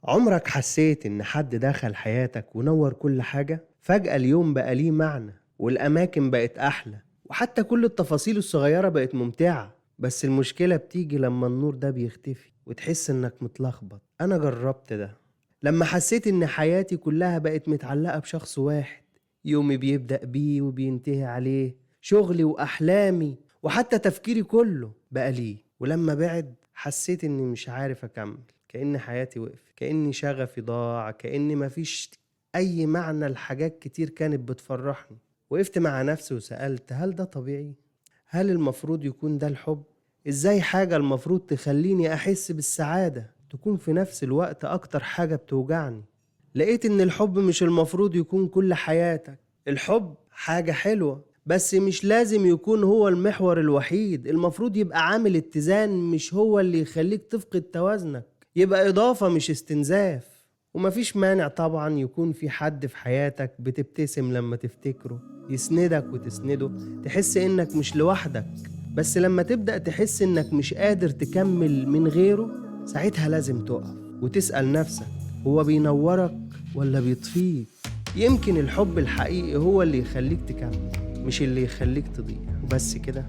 عمرك حسيت إن حد دخل حياتك ونور كل حاجة؟ فجأة اليوم بقى ليه معنى والأماكن بقت أحلى وحتى كل التفاصيل الصغيرة بقت ممتعة. بس المشكلة بتيجي لما النور ده بيختفي وتحس إنك متلخبط. أنا جربت ده لما حسيت إن حياتي كلها بقت متعلقة بشخص واحد. يومي بيبدأ بيه وبينتهي عليه، شغلي وأحلامي وحتى تفكيري كله بقى ليه. ولما بعد حسيت إني مش عارف أكمل، كأن حياتي وقفت، كأن شغفي ضاع، كأن مفيش أي معنى لحاجات كتير كانت بتفرحني. وقفت مع نفسي وسألت، هل ده طبيعي؟ هل المفروض يكون ده الحب؟ إزاي حاجة المفروض تخليني أحس بالسعادة تكون في نفس الوقت أكتر حاجة بتوجعني؟ لقيت إن الحب مش المفروض يكون كل حياتك. الحب حاجة حلوة بس مش لازم يكون هو المحور الوحيد. المفروض يبقى عامل اتزان، مش هو اللي يخليك تفقد توازنك. يبقى إضافة مش استنزاف. ومفيش مانع طبعا يكون في حد في حياتك بتبتسم لما تفتكره، يسندك وتسنده، تحس إنك مش لوحدك. بس لما تبدأ تحس إنك مش قادر تكمل من غيره، ساعتها لازم تقف وتسأل نفسك، هو بينورك ولا بيطفيك؟ يمكن الحب الحقيقي هو اللي يخليك تكمل، مش اللي يخليك تضيع. وبس كده.